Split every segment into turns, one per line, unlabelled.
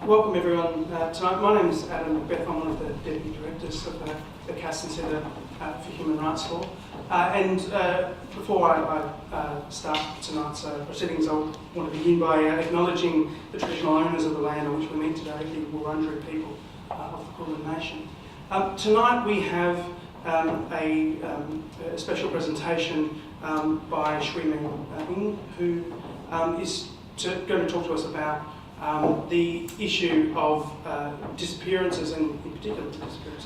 Welcome everyone tonight. My name is Adam McBeth. I'm one of the Deputy Directors of the Castan Centre for Human Rights Law. Before I start tonight's proceedings, I want to begin by acknowledging the traditional owners of the land on which we meet today, the Wurundjeri people of the Kulin Nation. Tonight we have a special presentation by Shui Meng Ng, who is going to talk to us about the issue of disappearances, and in particular the disappearance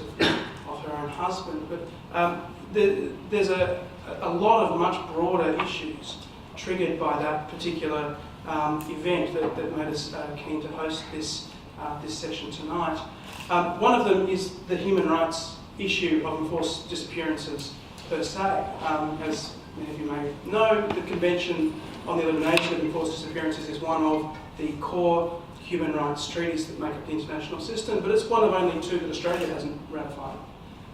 of her own husband. But there's a lot of much broader issues triggered by that particular event that made us keen to host this session tonight. One of them is the human rights issue of enforced disappearances per se. As many of you may know, the Convention on the Elimination of Enforced Disappearances is one of the core human rights treaties that make up the international system, but it's one of only two that Australia hasn't ratified.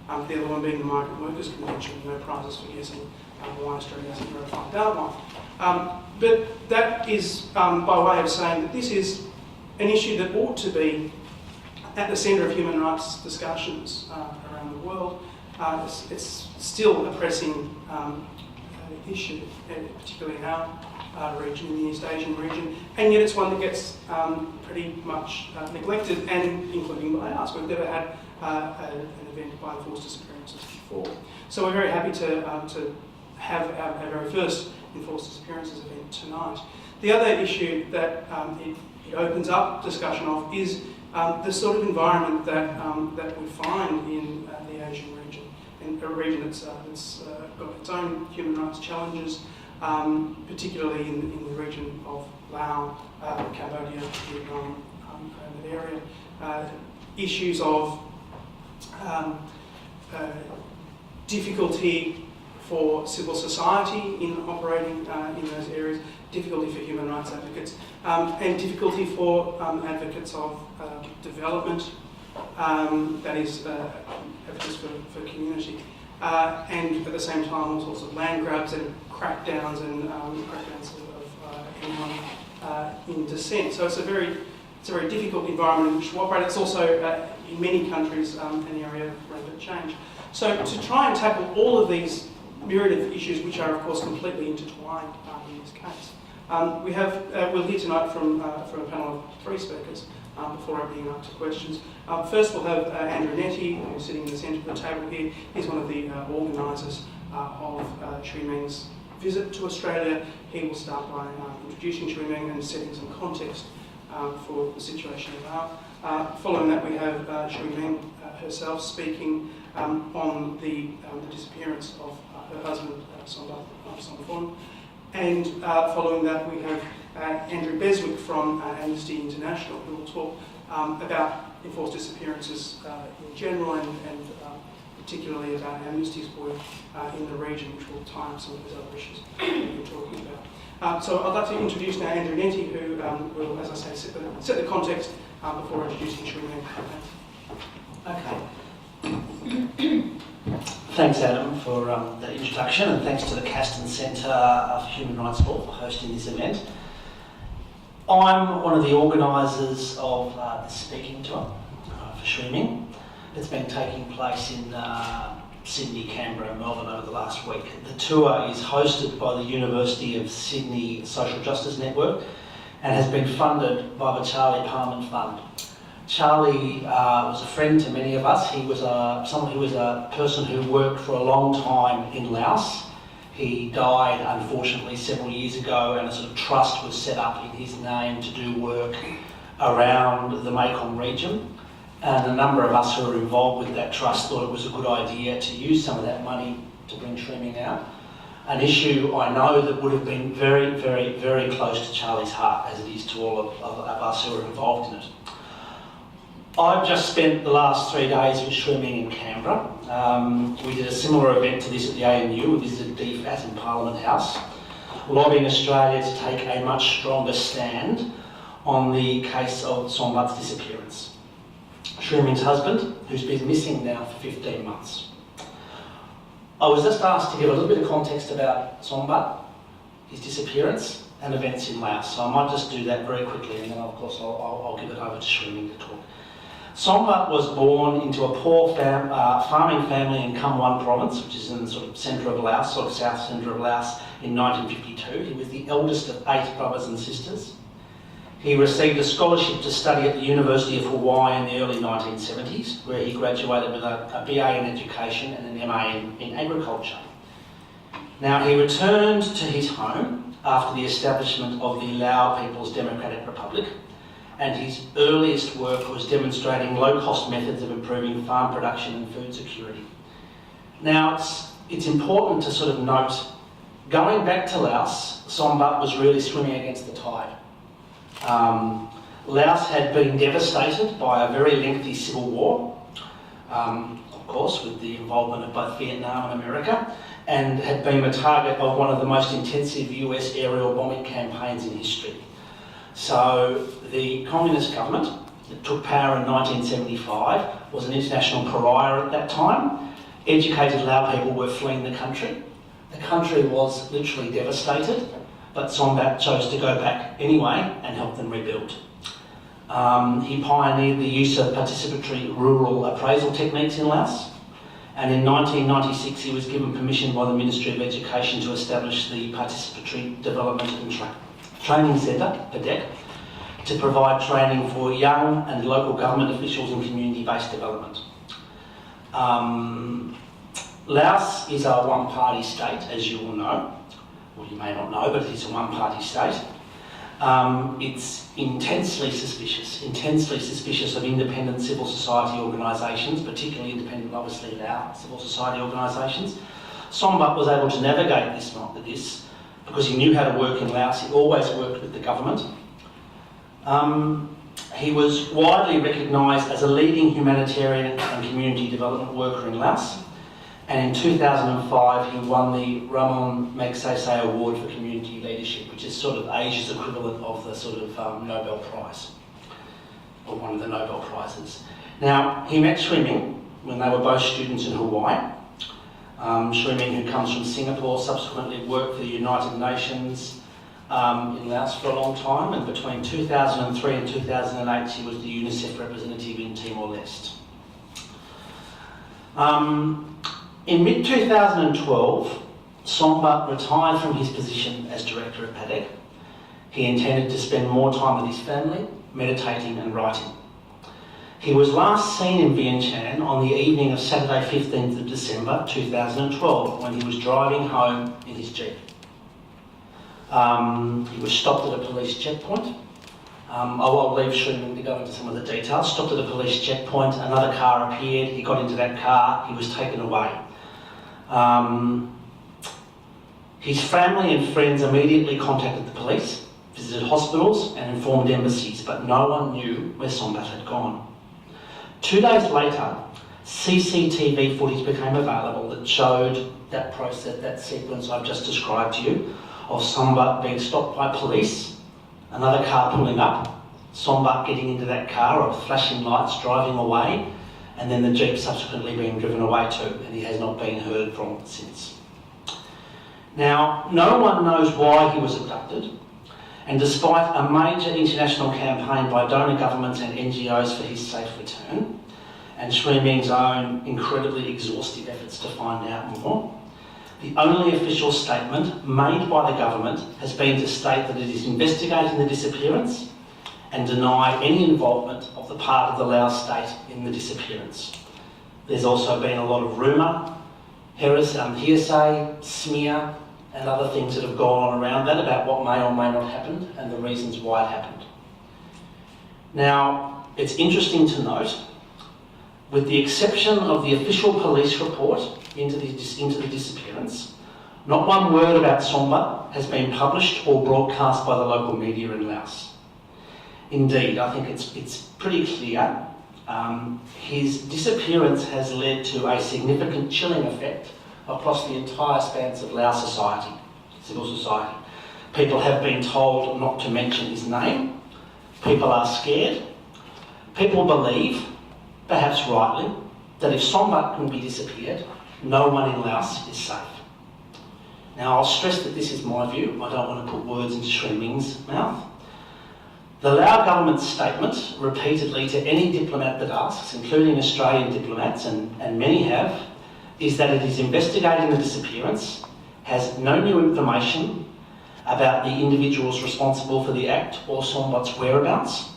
The other one being the Migrant Workers Convention. No prizes for guessing why Australia hasn't ratified that one. But that is by way of saying that this is an issue that ought to be at the centre of human rights discussions around the world. It's still a pressing issue, particularly in our region, in the East Asian region, and yet it's one that gets pretty much neglected, and including by us. We've never had an event by enforced disappearances before. So we're very happy to have our very first enforced disappearances event tonight. The other issue that it opens up discussion of is the sort of environment that we find in the Asian region, in a region that's got its own human rights challenges, particularly in the region of Laos, Cambodia, Vietnam, that area. Issues of difficulty for civil society in operating in those areas, difficulty for human rights advocates, and difficulty for advocates of development, that is, advocates for community. And at the same time, all sorts of land grabs and crackdowns of anyone in dissent. So it's a very difficult environment in which to operate. It's also, in many countries, an area of rapid change. So to try and tackle all of these myriad of issues, which are of course completely intertwined in this case, we'll hear tonight from a panel of three speakers before opening up to questions. First we'll have Andrew Nettie, who's sitting in the centre of the table here. He's one of the organisers of Shui Meng's visit to Australia. He will start by introducing Shui Meng and setting some context for the situation of Laos. Following that we have Shui Meng herself speaking on the disappearance of her husband, Sombath Somphone. And following that we have Andrew Beswick from Amnesty International, who will talk about enforced disappearances in general and particularly about Amnesty's work in the region, which will tie up some of those other issues we've been talking about. So I'd like to introduce now Andrew Nettie, who will, as I say, set the context before introducing Shui Meng.
Okay. Thanks, Adam, for that introduction, and thanks to the Castan Centre for Human Rights Law for hosting this event. I'm one of the organisers of this speaking tour for Shui Meng. It's been taking place in Sydney, Canberra and Melbourne over the last week. The tour is hosted by the University of Sydney Social Justice Network and has been funded by the Charlie Parman Fund. Charlie was a friend to many of us. He was someone who was a person who worked for a long time in Laos. He died, unfortunately, several years ago, and a sort of trust was set up in his name to do work around the Mekong region. And a number of us who were involved with that trust thought it was a good idea to use some of that money to bring Shui Meng out. An issue I know that would have been very, very, very close to Charlie's heart, as it is to all of us who are involved in it. I've just spent the last 3 days with Shui Meng in Canberra. We did a similar event to this at the ANU. We visited DFAT in Parliament House, lobbying Australia to take a much stronger stand on the case of Sombath's disappearance. Shui Meng's husband, who's been missing now for 15 months. I was just asked to give a little bit of context about Sombath, his disappearance, and events in Laos. So I might just do that very quickly, and then of course I'll give it over to Shui Ming to talk. Sombat was born into a poor farming family in Kham Muan province, which is in the sort of centre of Laos, sort of south centre of Laos, in 1952. He was the eldest of 8 brothers and sisters. He received a scholarship to study at the University of Hawaii in the early 1970s, where he graduated with a BA in Education and an MA in Agriculture. Now, he returned to his home after the establishment of the Lao People's Democratic Republic, and his earliest work was demonstrating low-cost methods of improving farm production and food security. Now, it's important to sort of note, going back to Laos, Sombat was really swimming against the tide. Laos had been devastated by a very lengthy civil war, of course with the involvement of both Vietnam and America, and had been the target of one of the most intensive US aerial bombing campaigns in history. So the communist government that took power in 1975 was an international pariah at that time. Educated Lao people were fleeing the country. The country was literally devastated, but Sombat chose to go back anyway and help them rebuild. He pioneered the use of participatory rural appraisal techniques in Laos, and in 1996 he was given permission by the Ministry of Education to establish the Participatory Development and Training Centre, PADEC, to provide training for young and local government officials in community-based development. Laos is a one-party state, as you all know. Well, you may not know, but it's a one-party state. It's intensely suspicious of independent civil society organisations, particularly independent, obviously, Lao civil society organisations. Sombat was able to navigate this because he knew how to work in Laos. He always worked with the government. He was widely recognised as a leading humanitarian and community development worker in Laos. And in 2005, he won the Ramon Magsaysay Award for Community Leadership, which is sort of Asia's equivalent of the sort of Nobel Prize, or one of the Nobel Prizes. Now, he met Shui Ming when they were both students in Hawaii. Shui Ming, who comes from Singapore, subsequently worked for the United Nations in Laos for a long time, and between 2003 and 2008, she was the UNICEF representative in Timor-Leste. In mid-2012, Sombat retired from his position as director of PADEC. He intended to spend more time with his family, meditating and writing. He was last seen in Vientiane on the evening of Saturday 15th of December 2012 when he was driving home in his Jeep. He was stopped at a police checkpoint. I'll leave Shui Ming to go into some of the details. Stopped at a police checkpoint, another car appeared, he got into that car, he was taken away. His family and friends immediately contacted the police, visited hospitals and informed embassies, but no one knew where Sombat had gone. 2 days later, CCTV footage became available that showed that process, that sequence I've just described to you, of Sombat being stopped by police, another car pulling up, Sombat getting into that car or flashing lights, driving away, and then the Jeep subsequently being driven away too, and he has not been heard from since. Now, no one knows why he was abducted, and despite a major international campaign by donor governments and NGOs for his safe return, and Shui Ming's own incredibly exhaustive efforts to find out more, the only official statement made by the government has been to state that it is investigating the disappearance and deny any involvement of the part of the Laos state in the disappearance. There's also been a lot of rumour, hearsay, smear, and other things that have gone on around that about what may or may not happen and the reasons why it happened. Now, it's interesting to note, with the exception of the official police report into the disappearance, not one word about Sombat has been published or broadcast by the local media in Laos. Indeed, I think it's pretty clear his disappearance has led to a significant chilling effect across the entire expanse of Lao society, civil society. People have been told not to mention his name. People are scared. People believe, perhaps rightly, that if Sombat can be disappeared, no one in Laos is safe. Now, I'll stress that this is my view. I don't want to put words into Shui Ming's mouth. The Lao government's statement repeatedly to any diplomat that asks, including Australian diplomats, and many have, is that it is investigating the disappearance, has no new information about the individuals responsible for the act or Sombat's whereabouts.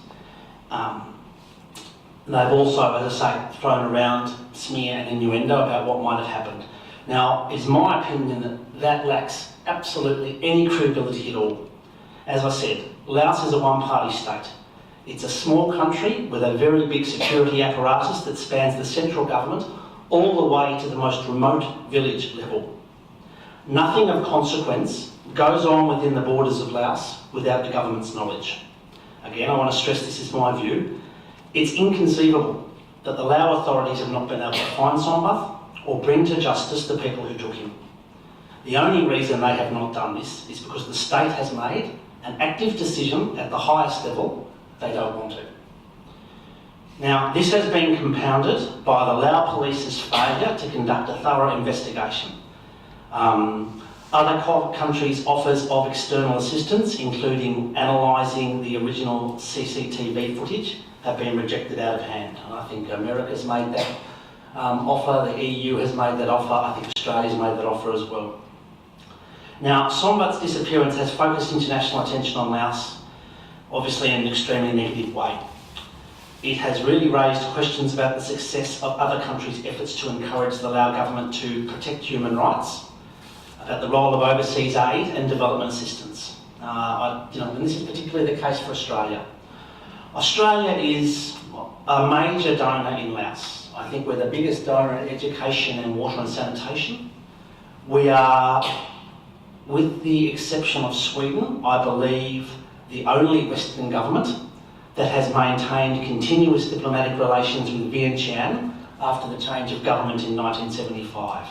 They've also, as I say, thrown around smear and innuendo about what might have happened. Now, it's my opinion that that lacks absolutely any credibility at all. As I said, Laos is a one-party state. It's a small country with a very big security apparatus that spans the central government all the way to the most remote village level. Nothing of consequence goes on within the borders of Laos without the government's knowledge. Again, I want to stress this is my view. It's inconceivable that the Lao authorities have not been able to find Sombath or bring to justice the people who took him. The only reason they have not done this is because the state has made an active decision at the highest level they don't want to. Now, this has been compounded by the Lao police's failure to conduct a thorough investigation. Other countries' offers of external assistance, including analysing the original CCTV footage, have been rejected out of hand. And I think America's made that offer, the EU has made that offer, I think Australia's made that offer as well. Now, Sombat's disappearance has focused international attention on Laos, obviously in an extremely negative way. It has really raised questions about the success of other countries' efforts to encourage the Lao government to protect human rights, about the role of overseas aid and development assistance. And this is particularly the case for Australia. Australia is a major donor in Laos. I think we're the biggest donor in education and water and sanitation. We are, with the exception of Sweden, I believe the only Western government that has maintained continuous diplomatic relations with Vientiane after the change of government in 1975.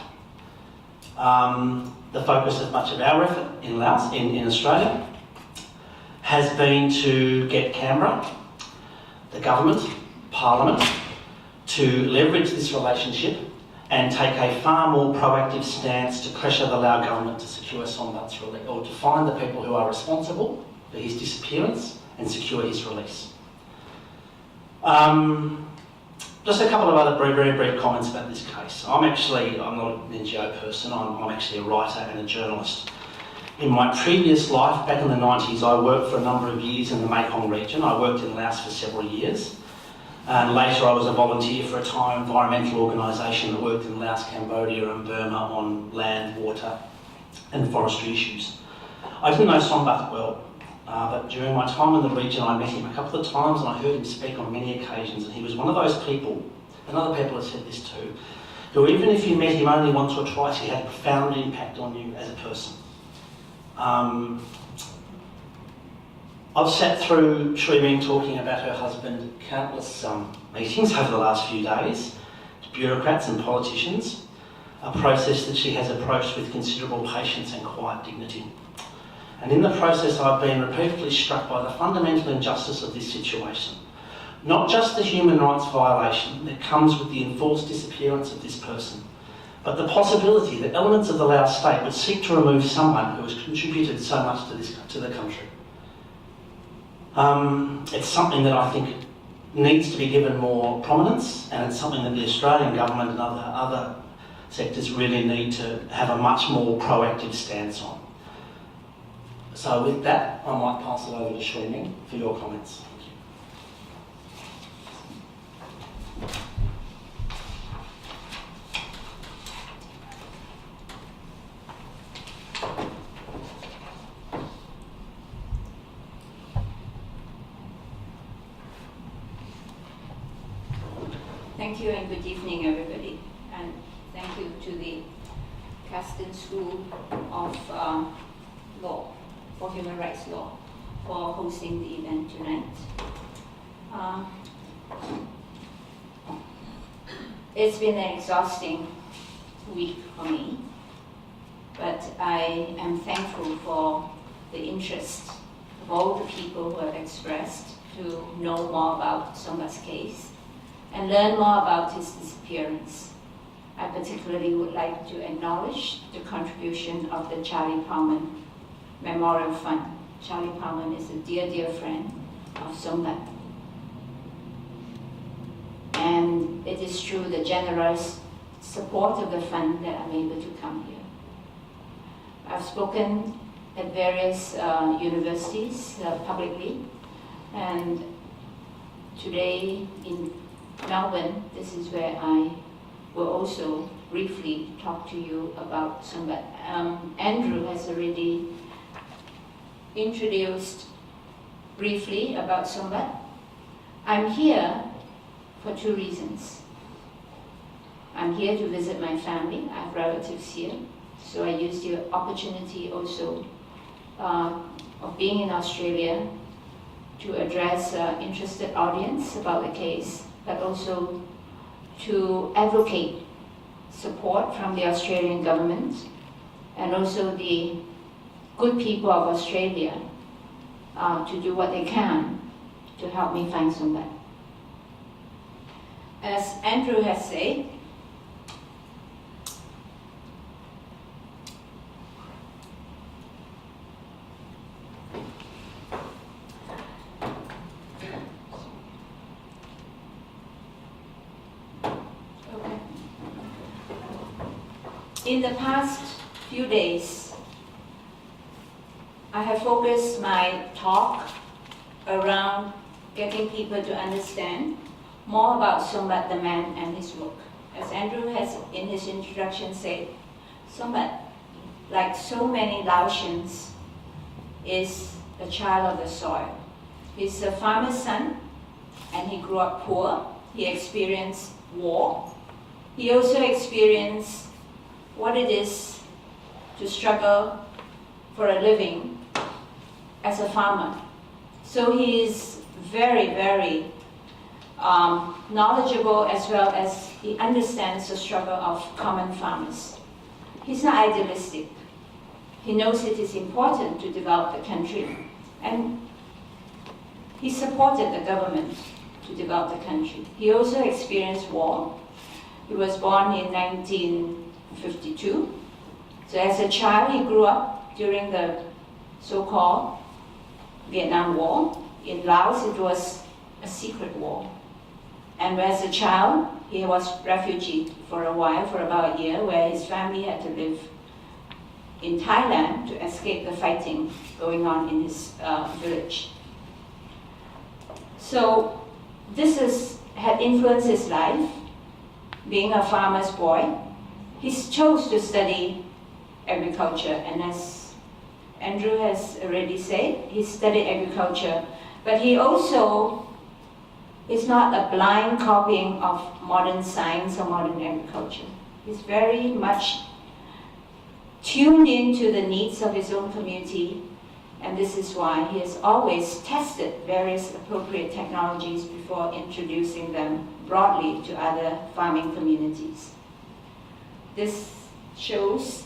The focus of much of our effort in Laos, in Australia, has been to get Canberra, the government, Parliament, to leverage this relationship and take a far more proactive stance to pressure the Lao government to secure Sombat's release, or to find the people who are responsible for his disappearance and secure his release. Just a couple of other very brief comments about this case. I'm not an NGO person, I'm actually a writer and a journalist. In my previous life, back in the 90s, I worked for a number of years in the Mekong region. I worked in Laos for several years. And later I was a volunteer for a Thai environmental organisation that worked in Laos, Cambodia and Burma on land, water and forestry issues. I didn't know Sombath well, but during my time in the region I met him a couple of times and I heard him speak on many occasions, and he was one of those people, and other people have said this too, who even if you met him only once or twice, he had a profound impact on you as a person. I've sat through Shui Ming talking about her husband countless meetings over the last few days to bureaucrats and politicians, a process that she has approached with considerable patience and quiet dignity. And in the process I've been repeatedly struck by the fundamental injustice of this situation. Not just the human rights violation that comes with the enforced disappearance of this person, but the possibility that elements of the Laos state would seek to remove someone who has contributed so much to the country. It's something that I think needs to be given more prominence, and it's something that the Australian government and other sectors really need to have a much more proactive stance on. So with that, I might pass it over to Shui Ming for your comments. Thank you.
Thank you and good evening, everybody. And thank you to the Castan School of Law, for Human Rights Law, for hosting the event tonight. It's been an exhausting week for me, but I am thankful for the interest of all the people who have expressed to know more about Sombath's case and learn more about his disappearance. I particularly would like to acknowledge the contribution of the Charlie Palman Memorial Fund. Charlie Palman is a dear, dear friend of Sombat. And it is through the generous support of the fund that I'm able to come here. I've spoken at various universities publicly, and today in Melbourne, this is where I will also briefly talk to you about Sombat. Andrew has already introduced briefly about Sombat. I'm here for two reasons. I'm here to visit my family. I have relatives here, so I use the opportunity also of being in Australia to address interested audience about the case, but also to advocate support from the Australian government and also the good people of Australia to do what they can to help me find Sombat. As Andrew has said, in the past few days, I have focused my talk around getting people to understand more about Sombat the man and his work. As Andrew has in his introduction said, Sombat, like so many Laotians, is a child of the soil. He's a farmer's son, and he grew up poor. He experienced war. He also experienced what it is to struggle for a living as a farmer. So he is very, very knowledgeable, as well as he understands the struggle of common farmers. He's not idealistic. He knows it is important to develop the country, and he supported the government to develop the country. He also experienced war. He was born in 1952. So as a child, he grew up during the so-called Vietnam War. In Laos, it was a secret war. And as a child, he was refugee for a while, for about a year, where his family had to live in Thailand to escape the fighting going on in his village. So this had influenced his life. Being a farmer's boy, he chose to study agriculture, and as Andrew has already said, he studied agriculture, but he also is not a blind copying of modern science or modern agriculture. He's very much tuned into the needs of his own community, and this is why he has always tested various appropriate technologies before introducing them broadly to other farming communities. This shows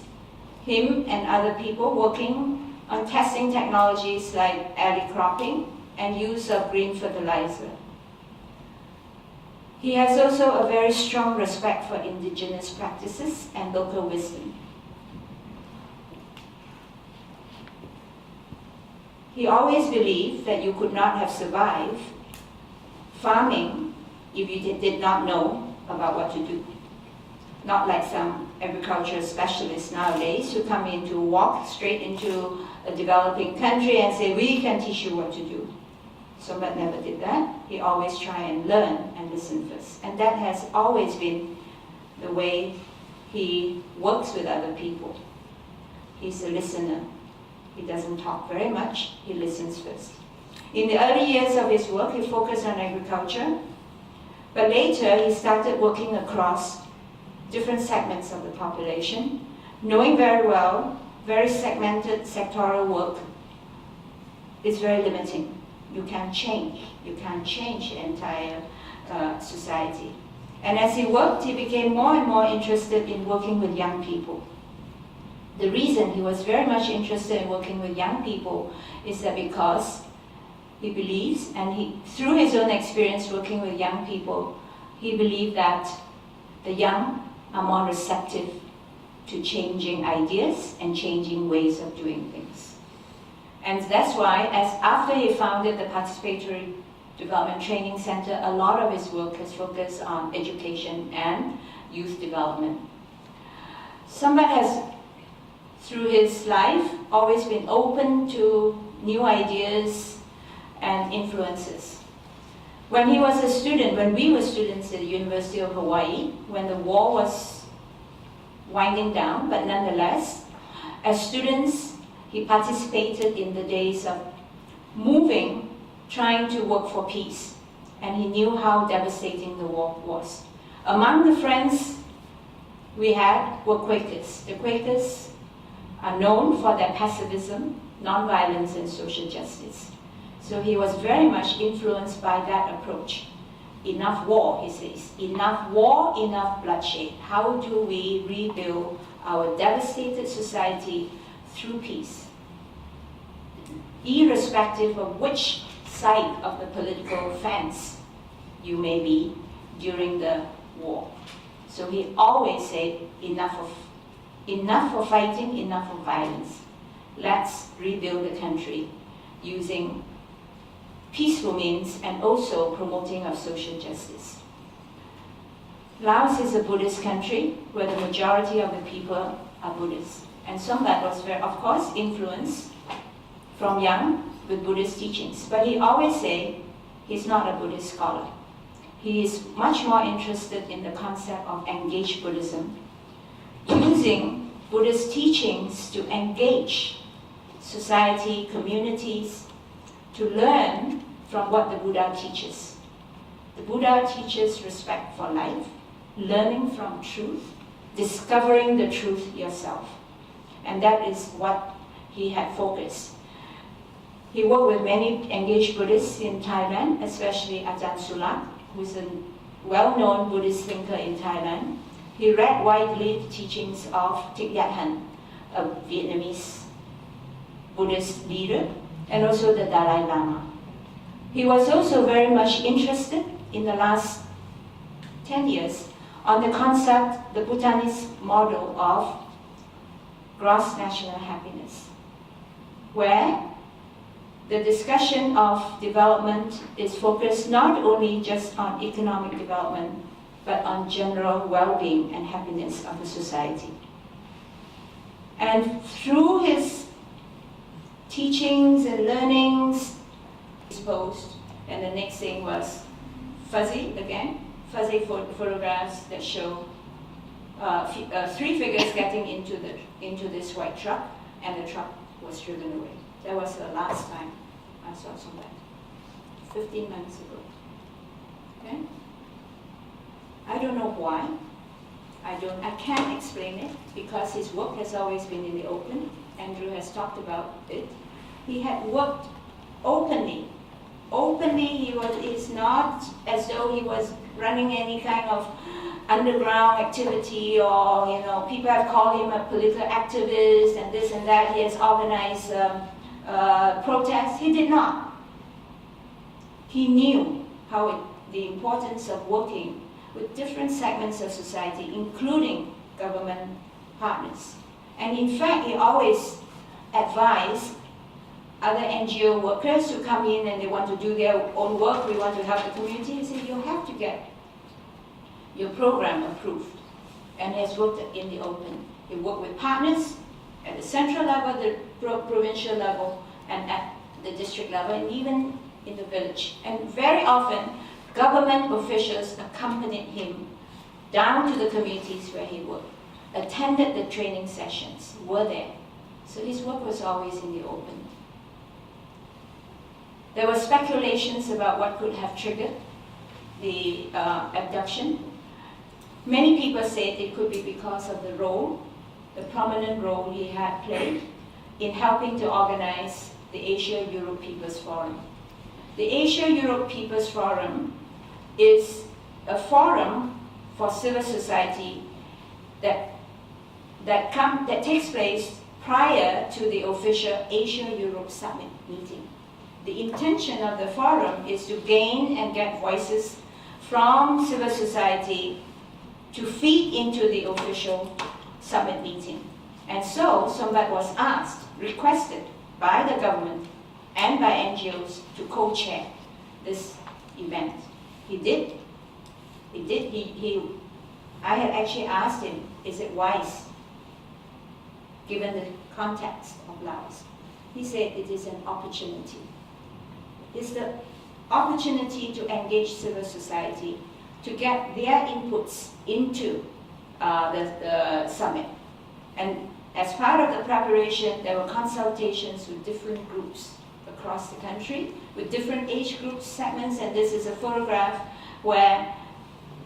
him and other people working on testing technologies like alley cropping and use of green fertilizer. He has also a very strong respect for indigenous practices and local wisdom. He always believed that you could not have survived farming if you did not know about what to do. Not like some agricultural specialists nowadays who come in to walk straight into a developing country and say, we can teach you what to do. Sombat never did that. He always try and learn and listen first. And that has always been the way he works with other people. He's a listener. He doesn't talk very much, he listens first. In the early years of his work, he focused on agriculture, but later he started working across different segments of the population, knowing very well, very segmented sectoral work is very limiting. You can't change the entire society. And as he worked, he became more and more interested in working with young people. The reason he was very much interested in working with young people is that because he believes, and through his own experience working with young people, he believed that the young are more receptive to changing ideas and changing ways of doing things. And that's why, as after he founded the Participatory Development Training Center, a lot of his work has focused on education and youth development. Sambat has, through his life, always been open to new ideas and influences. When he was a student, when we were students at the University of Hawaii, when the war was winding down, but nonetheless, as students, he participated in the days of moving, trying to work for peace, and he knew how devastating the war was. Among the friends we had were Quakers. The Quakers are known for their pacifism, nonviolence, and social justice. So he was very much influenced by that approach. Enough war, he says. Enough war, enough bloodshed. How do we rebuild our devastated society through peace? Irrespective of which side of the political fence you may be during the war. So he always said, enough of fighting, enough of violence. Let's rebuild the country using peaceful means and also promoting of social justice. Laos is a Buddhist country where the majority of the people are Buddhists. And Sambat was very, of course, influenced from young with Buddhist teachings. But he always said he's not a Buddhist scholar. He is much more interested in the concept of engaged Buddhism, using Buddhist teachings to engage society, communities, to learn from what the Buddha teaches. The Buddha teaches respect for life, learning from truth, discovering the truth yourself. And that is what he had focused. He worked with many engaged Buddhists in Thailand, especially Ajahn Sulak, who's a well-known Buddhist thinker in Thailand. He read widely the teachings of Thich Nhat Hanh, a Vietnamese Buddhist leader, and also the Dalai Lama. He was also very much interested in the last 10 years on the concept, the Bhutanese model of gross national happiness, where the discussion of development is focused not only just on economic development, but on general well-being and happiness of the society. And through his teachings and learnings, exposed, and the next thing was fuzzy photographs that show three figures getting into this white truck, and the truck was driven away. That was the last time I saw Sambat, 15 months ago. Okay? I don't know why. I can't explain it because his work has always been in the open. Andrew has talked about it. He had worked openly. It's not as though he was running any kind of underground activity, or people have called him a political activist and this and that. He has organized protests. He did not. He knew the importance of working with different segments of society, including government partners. And in fact, he always advised other NGO workers who come in and they want to do their own work, we want to help the community. He said, you have to get your program approved. And he has worked in the open. He worked with partners at the central level, the provincial level, and at the district level, and even in the village. And very often, government officials accompanied him down to the communities where he worked, attended the training sessions, were there. So his work was always in the open. There were speculations about what could have triggered the abduction. Many people said it could be because of the prominent role he had played in helping to organize the Asia-Europe People's Forum. The Asia-Europe People's Forum is a forum for civil society that takes place prior to the official Asia-Europe Summit meeting. The intention of the forum is to gain and get voices from civil society to feed into the official summit meeting. And so Sombath was asked, requested by the government and by NGOs to co-chair this event. He did. I had actually asked him, is it wise, given the context of Laos? He said it is an opportunity. It's the opportunity to engage civil society, to get their inputs into the summit. And as part of the preparation, there were consultations with different groups across the country, with different age group segments, and this is a photograph where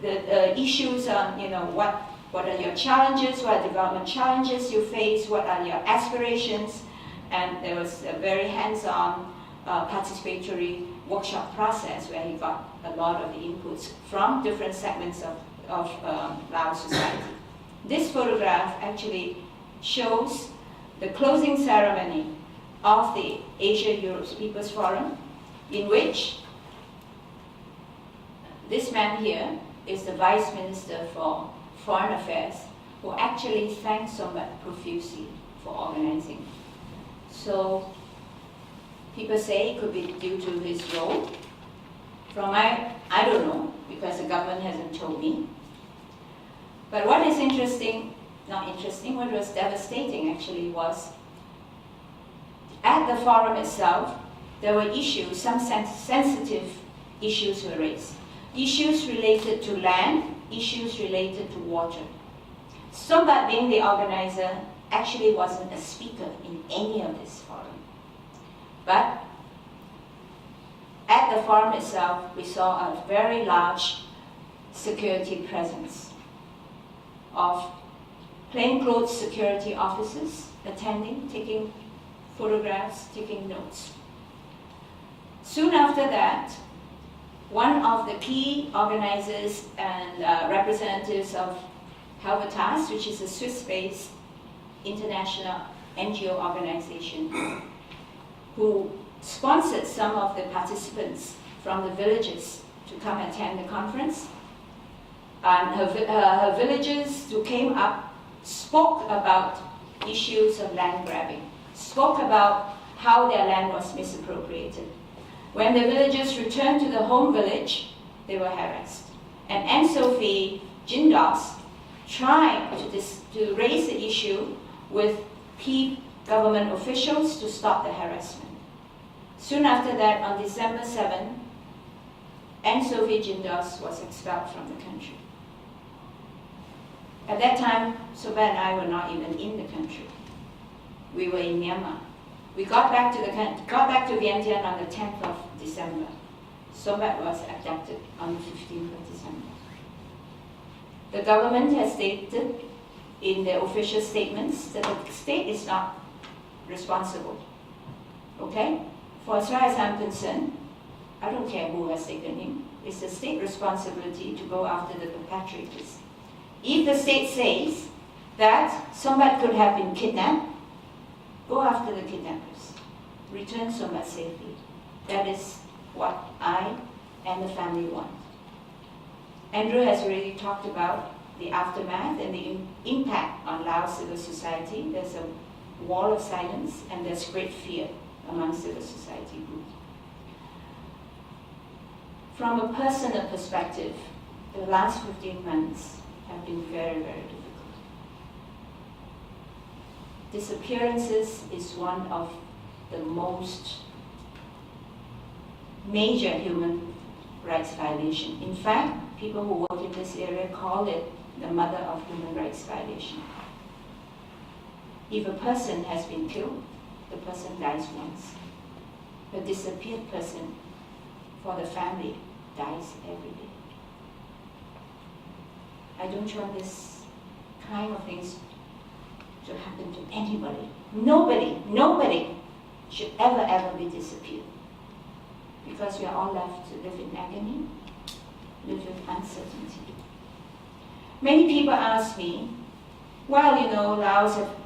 the issues on, what are your challenges, what are development challenges you face, what are your aspirations, and there was a very hands-on participatory workshop process where he got a lot of the inputs from different segments of Laos society. This photograph actually shows the closing ceremony of the Asia-Europe People's Forum, in which this man here is the Vice Minister for Foreign Affairs, who actually thanked Sombath profusely for organizing. So people say it could be due to his role. I don't know, because the government hasn't told me. But what is what was devastating actually was, at the forum itself, there were issues, some sensitive issues were raised. Issues related to land, issues related to water. Sombath, being the organizer, actually wasn't a speaker in any of this forum. But at the forum itself, we saw a very large security presence of plainclothes security officers attending, taking photographs, taking notes. Soon after that, one of the key organizers and representatives of Helvetas, which is a Swiss-based international NGO organization, who sponsored some of the participants from the villages to come attend the conference. And her villagers who came up spoke about issues of land grabbing, spoke about how their land was misappropriated. When the villagers returned to the home village, they were harassed. And Anne-Sophie Jindos tried to raise the issue with key government officials to stop the harassment. Soon after that, on December 7, Anne-Sophie Jindos was expelled from the country. At that time, Sombath and I were not even in the country. We were in Myanmar. We got back to Vientiane on the 10th of December. Sombath was abducted on the 15th of December. The government has stated in their official statements that the state is not responsible. Okay? For as far as I'm concerned, I don't care who has taken him. It's the state responsibility to go after the perpetrators. If the state says that Sombath could have been kidnapped, go after the kidnappers. Return Sombath safely. That is what I and the family want. Andrew has already talked about the aftermath and the impact on Laos civil society. There's a wall of silence and there's great fear among civil society groups. From a personal perspective, the last 15 months have been very, very difficult. Disappearances is one of the most major human rights violation. In fact, people who work in this area call it the mother of human rights violation. If a person has been killed, the person dies once. A disappeared person, for the family, dies every day. I don't want this kind of things to happen to anybody. Nobody should ever be disappeared. Because we are all left to live in agony, live with uncertainty. Many people ask me, well, Laos have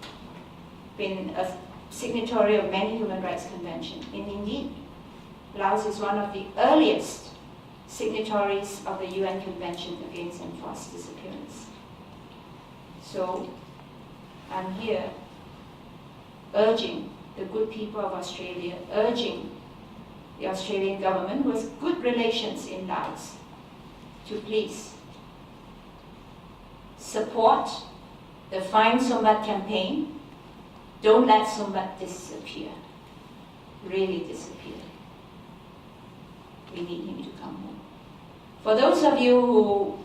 been a signatory of many human rights conventions. And indeed, Laos is one of the earliest signatories of the UN Convention Against Enforced Disappearance. So I'm here urging the good people of Australia, urging the Australian government with good relations in Laos to please support the Find Sombat campaign. Don't let Sombat disappear, really disappear. We need him to come home. For those of you who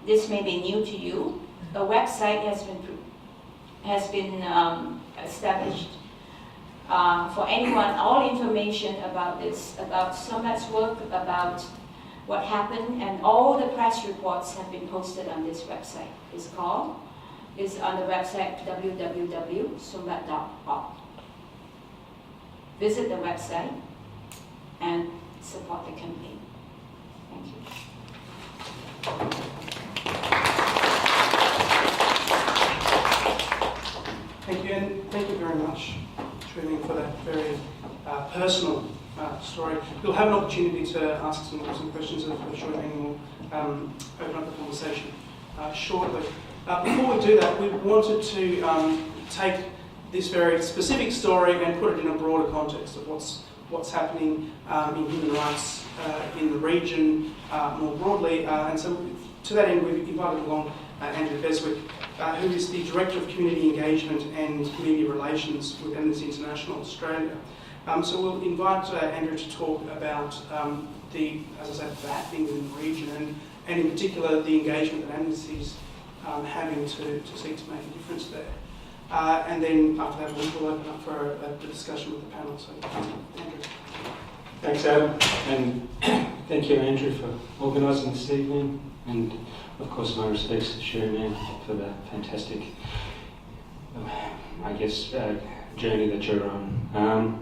this may be new to you, a website has been established for anyone, all information about this, about Sombat's work, about what happened, and all the press reports have been posted on this website. It's on the website www.sombat.org. Visit the website and support the campaign. Thank you.
Thank you, and thank you very much, Shui Ming, for that very personal story. You'll have an opportunity to ask some questions of Shui Ming, and we'll open up the conversation shortly. Before we do that, we wanted to take this very specific story and put it in a broader context of what's happening in human rights in the region more broadly. And so to that end, we've invited along Andrew Beswick, who is the Director of Community Engagement and Media Relations with Amnesty International Australia. So we'll invite Andrew to talk about as I said, the happening in the region and in particular the engagement that Amnesty's having to seek to make a difference there. And then after that we'll open up for a discussion with the panel. So Andrew.
Thanks, Adam, and thank you, Andrew, for organising this evening, and of course my respects to Shui Ming for the fantastic, journey that you're on.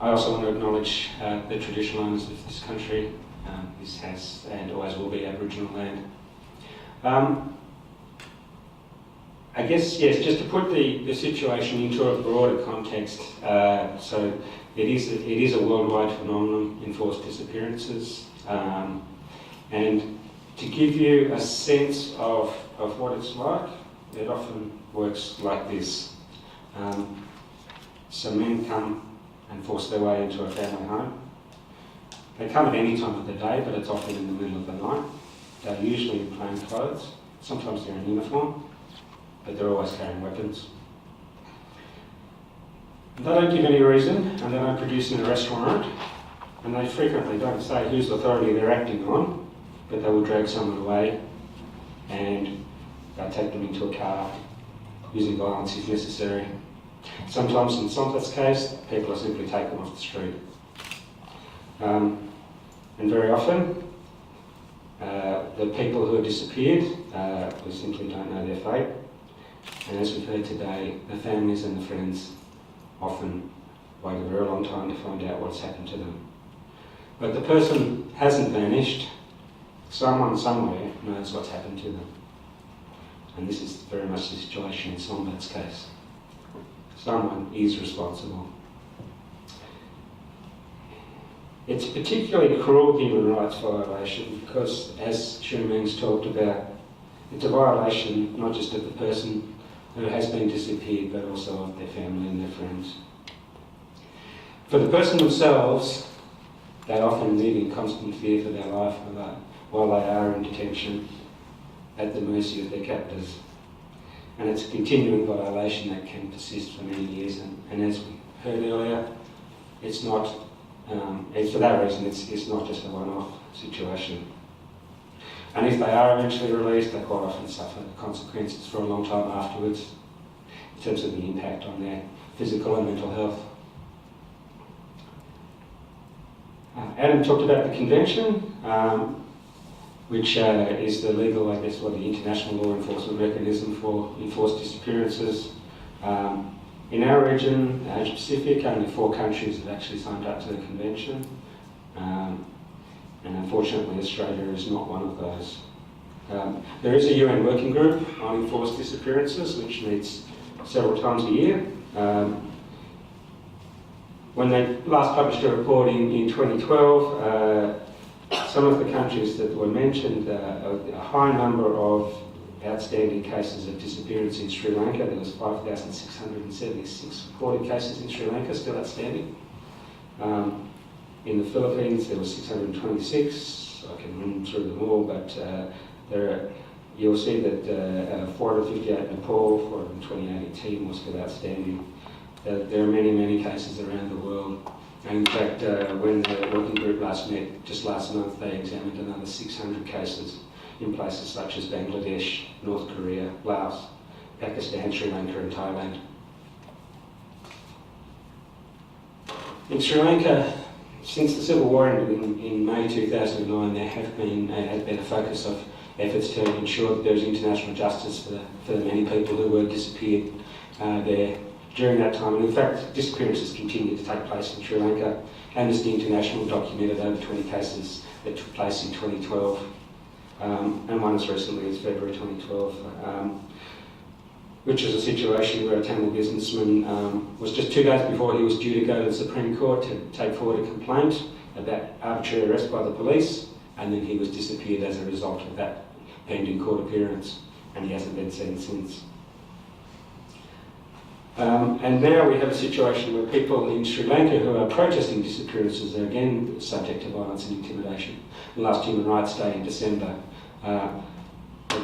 I also want to acknowledge the traditional owners of this country. This has and always will be Aboriginal land. I guess, yes, just to put the situation into a broader context, so it is a worldwide phenomenon, enforced disappearances, and to give you a sense of what it's like, it often works like this. Some men come and force their way into a family home. They come at any time of the day, but it's often in the middle of the night. They're usually in plain clothes, sometimes they're in uniform, but they're always carrying weapons. They don't give any reason, and they don't produce an arrest warrant, and they frequently don't say whose authority they're acting on, but they will drag someone away and they'll take them into a car, using violence if necessary. Sometimes, in Sombat's case, people are simply taken off the street. And very often, the people who have disappeared, we simply don't know their fate. And as we've heard today, the families and the friends often wait a very long time to find out what's happened to them. But the person hasn't vanished. Someone somewhere knows what's happened to them. And this is very much the situation in Sombat's case. Someone is responsible. It's a particularly cruel human rights violation because, as Shui Ming's talked about, it's a violation not just of the person who has been disappeared, but also of their family and their friends. For the person themselves, they often live in constant fear for their life while they are in detention, at the mercy of their captors. And it's a continuing violation that can persist for many years. And as we heard earlier, it's not, for that reason, it's not just a one-off situation. And if they are eventually released, they quite often suffer the consequences for a long time afterwards, in terms of the impact on their physical and mental health. Adam talked about the convention, which is the legal, the international law enforcement mechanism for enforced disappearances. In our region, Asia Pacific, only 4 countries have actually signed up to the convention. And unfortunately, Australia is not one of those. There is a UN working group on enforced disappearances, which meets several times a year. When they last published a report in 2012, some of the countries that were mentioned, a high number of outstanding cases of disappearance in Sri Lanka. There was 5,676 recorded cases in Sri Lanka still outstanding. In the Philippines, there was 626. I can run through them all, but you'll see that 458 in Nepal, 428 in Timor still outstanding. There are many, many cases around the world. And in fact, when the working group last met, just last month, they examined another 600 cases in places such as Bangladesh, North Korea, Laos, Pakistan, Sri Lanka and Thailand. In Sri Lanka, since the civil war ended in May 2009, there has been a focus of efforts to ensure that there is international justice for the many people who were disappeared there during that time. And in fact, disappearances continue to take place in Sri Lanka. Amnesty International documented over 20 cases that took place in 2012, and one as recently as February 2012, which was a situation where a Tamil businessman was just 2 days before he was due to go to the Supreme Court to take forward a complaint about arbitrary arrest by the police, and then he was disappeared as a result of that pending court appearance, and he hasn't been seen since. And now we have a situation where people in Sri Lanka who are protesting disappearances are again subject to violence and intimidation. The last Human Rights Day in December, a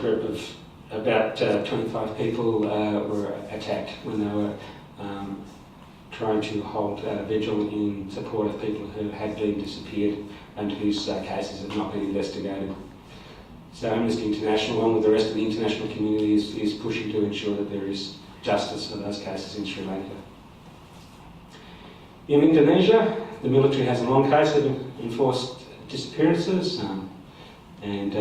group of about 25 people were attacked when they were trying to hold vigil in support of people who had been disappeared and whose cases have not been investigated. So Amnesty International, along with the rest of the international community, is pushing to ensure that there is justice for those cases in Sri Lanka. In Indonesia, the military has a long case of enforced disappearances, and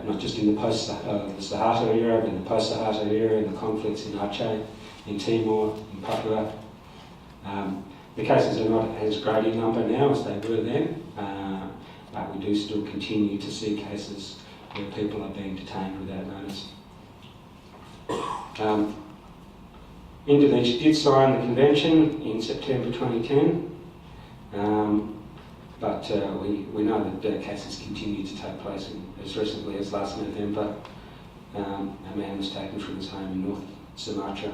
not just in the Suharto era, but in the post-Suharto era, in the conflicts in Aceh, in Timor, in Papua. The cases are not as great in number now as they were then, but we do still continue to see cases where people are being detained without notice. Indonesia did sign the convention in September 2010, but we know that cases continue to take place. As recently as last November, a man was taken from his home in North Sumatra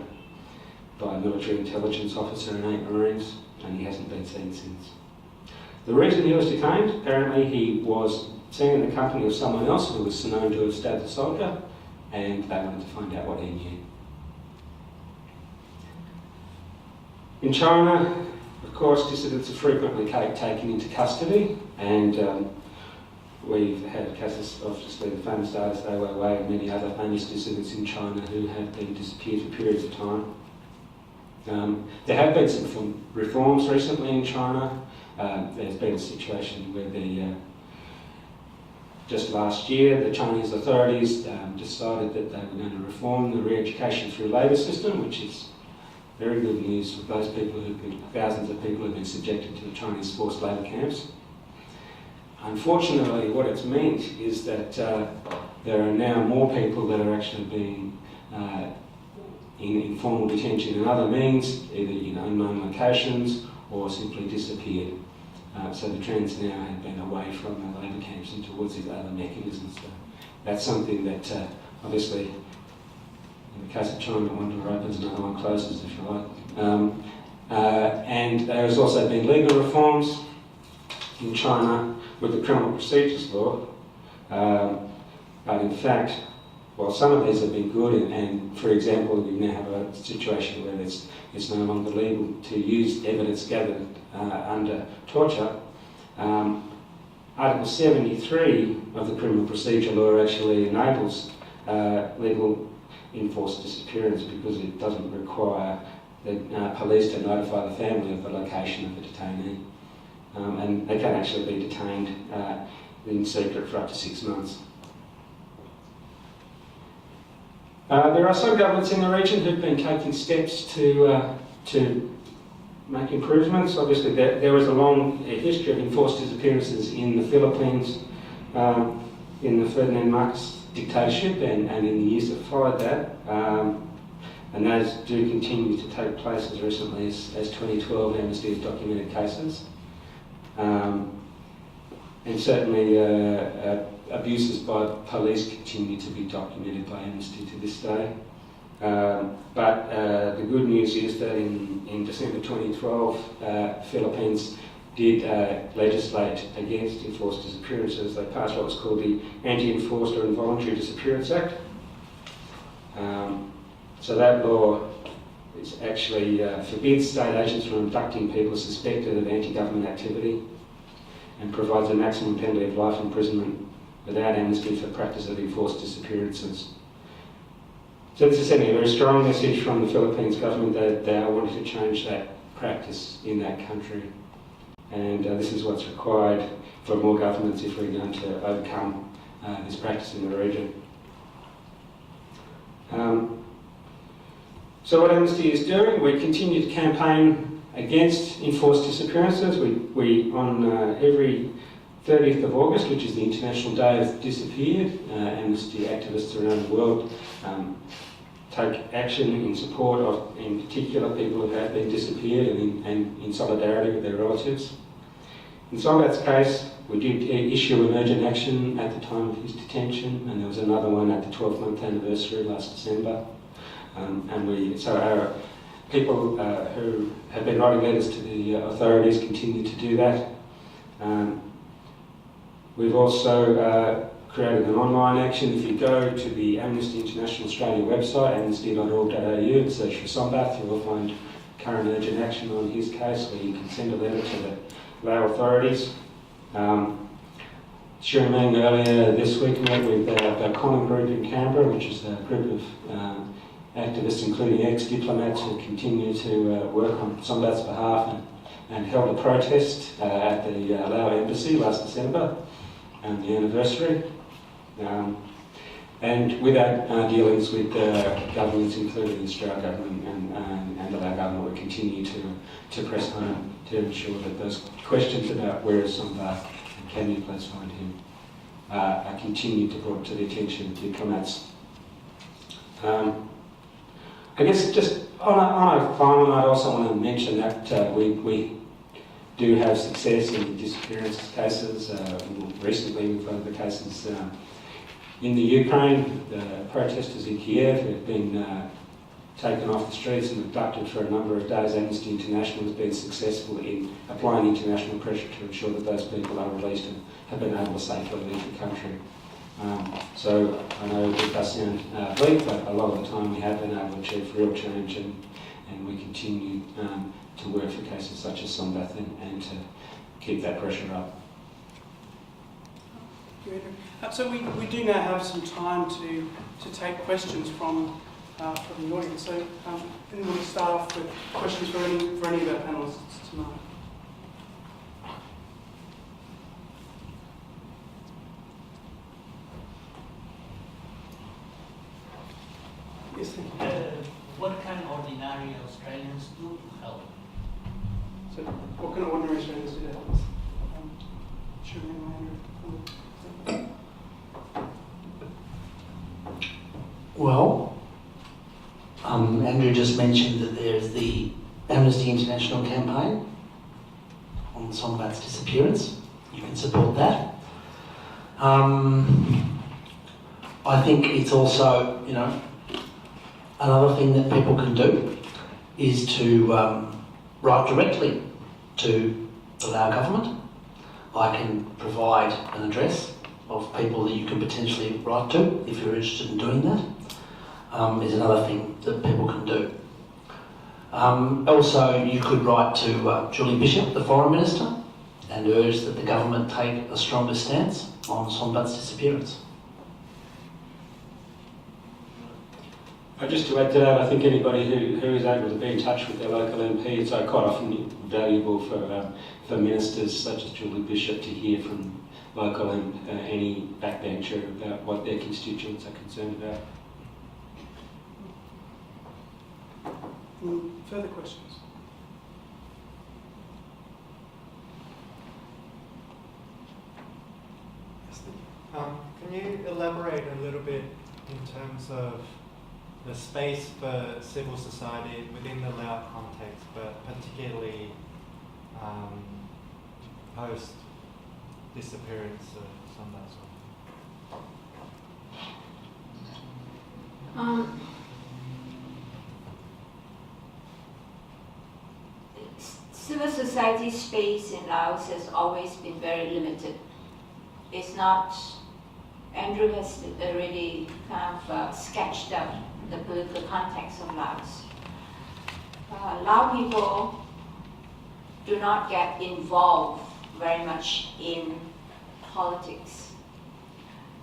by a military intelligence officer and 8 Marines, and he hasn't been seen since. The reason he was detained, apparently he was seen in the company of someone else who was known to have stabbed the soldier, and they wanted to find out what he knew. In China, of course, dissidents are frequently taken into custody, and we've had cases, obviously the famous Dada Ai Weiwei and many other famous dissidents in China who have been disappeared for periods of time. There have been some reforms recently in China. There's been a situation where just last year the Chinese authorities decided that they were going to reform the re-education through labour system, which is very good news for those people thousands of people who have been subjected to the Chinese forced labour camps. Unfortunately, what it's meant is that there are now more people that are actually being in informal detention in other means, either in unknown locations or simply disappeared. So the trends now have been away from the labour camps and towards these other mechanisms. So that's something that obviously, in the case of China, one door opens, another one closes, if you like. And there has also been legal reforms in China with the criminal procedures law. But in fact, while some of these have been good, and for example, we now have a situation where it's no longer legal to use evidence gathered under torture, Article 73 of the criminal procedure law actually enables legal enforced disappearance because it doesn't require the police to notify the family of the location of the detainee. And they can actually be detained in secret for up to 6 months. There are some governments in the region who've been taking steps to make improvements. Obviously, there was a long history of enforced disappearances in the Philippines in the Ferdinand Marcos dictatorship and in the years that followed that. And those do continue to take place as recently as 2012. Amnesty has documented cases. and certainly abuses by police continue to be documented by Amnesty to this day. But the good news is that in December 2012, Philippines did legislate against enforced disappearances. They passed what was called the Anti-Enforced or Involuntary Disappearance Act. So that law actually forbids state agents from abducting people suspected of anti-government activity and provides a maximum penalty of life imprisonment without amnesty for practice of enforced disappearances. So this is sending a very strong message from the Philippines government that they are wanting to change that practice in that country. And this is what's required for more governments if we're going to overcome this practice in the region. So what Amnesty is doing, we continue to campaign against enforced disappearances. We on every 30th of August, which is the International Day of Disappeared, Amnesty activists around the world take action in support of, in particular, people who have been disappeared and in solidarity with their relatives. In Sombat's case, we did issue an urgent action at the time of his detention, and there was another one at the 12th-month anniversary last December. So our people who have been writing letters to the authorities continue to do that. We've also created an online action. If you go to the Amnesty International Australia website, amnesty.org.au, and search for Sombath, you will find current urgent action on his case, where you can send a letter to the Lao authorities. Shireen Meng earlier this week met with our Common Group in Canberra, which is a group of activists, including ex-diplomats, who continue to work on Sombath's behalf and held a protest at the Lao Embassy last December, and the anniversary. And with our dealings with governments, including the Australian government and the Lao government, we continue to press home to ensure that those questions about where is Sombath and can you please find him are continued to be brought to the attention of diplomats. I guess just on a final note, I also want to mention that we do have success in disappearance cases. Recently we've had the cases in the Ukraine. The protesters in Kiev have been taken off the streets and abducted for a number of days. Amnesty International has been successful in applying international pressure to ensure that those people are released and have been able to safely leave the country. So I know it does sound bleak, but a lot of the time we have been able to achieve real change, and we continue to work for cases such as Sombath and to keep that pressure up.
So we do now have some time to take questions from the audience. So anyone want to start off with questions for any of our panellists tonight? Yes, thank you.
What can ordinary Australians do to help?
So what can ordinary Australians do to help us? Shireen, Andrew?
Well, Andrew just mentioned that there's the Amnesty International campaign on Sombath's disappearance. You can support that. I think it's also, another thing that people can do is to write directly to the Lao government. I can provide an address of people that you can potentially write to if you're interested in doing that. Is another thing that people can do. Also, you could write to Julie Bishop, the Foreign Minister, and urge that the government take a stronger stance on Sombath's disappearance.
Just to add to that, I think anybody who is able to be in touch with their local MP, it's quite often valuable for ministers such as Julie Bishop to hear from local and any backbencher about what their constituents are concerned about.
Further questions? Yes,
Can you elaborate a little bit in terms of the space for civil society within the Lao context, but particularly post disappearance of Sombat Song?
Civil society space in Laos has always been very limited. It's not, Andrew has already kind of sketched out the political context of Laos. Lao people do not get involved very much in politics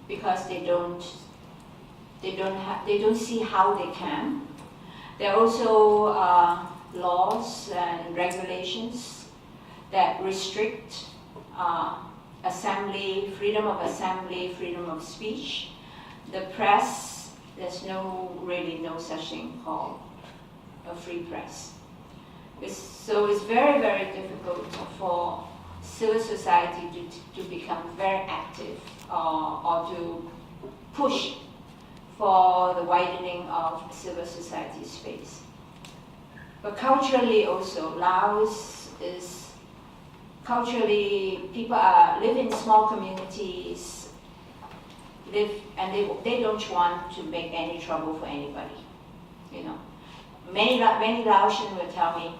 because they don't see how they can. There are also laws and regulations that restrict assembly, freedom of speech. The press, there's really no such thing called a free press. So it's very, very difficult for civil society to become very active or to push for the widening of civil society space. But culturally also, Laos is culturally, people live in small communities, and they don't want to make any trouble for anybody. You know, many Laotians will tell me,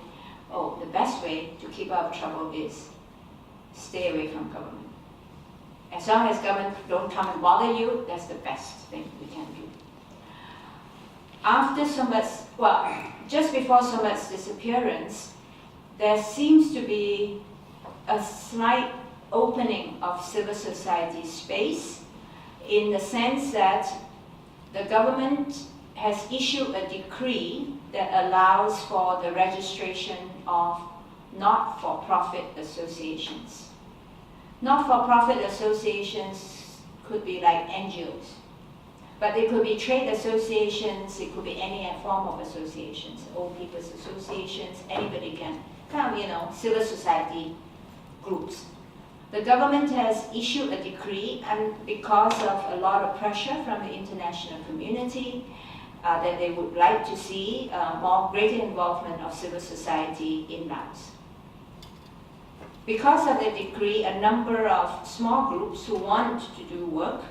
oh, the best way to keep out of trouble is stay away from government. As long as government don't come and bother you, that's the best thing we can do. After Sombat's, just before Sombat's disappearance, there seems to be a slight opening of civil society space in the sense that the government has issued a decree that allows for the registration of not-for-profit associations. Not-for-profit associations could be like NGOs, but they could be trade associations, it could be any form of associations, old people's associations, anybody can, civil society groups. The government has issued a decree, and because of a lot of pressure from the international community, that they would like to see greater involvement of civil society in Laos. Because of the decree, a number of small groups who want to do work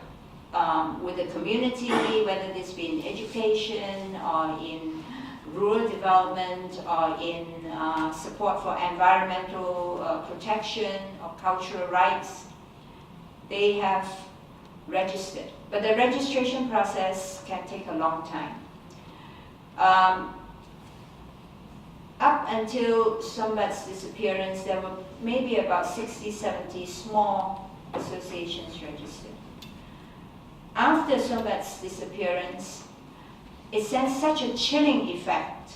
with the community, whether this be in education or in rural development or in support for environmental protection or cultural rights, they have registered. But the registration process can take a long time. Up until Sombat's disappearance, there were maybe about 60, 70 small associations registered. After Sombat's disappearance, it sent such a chilling effect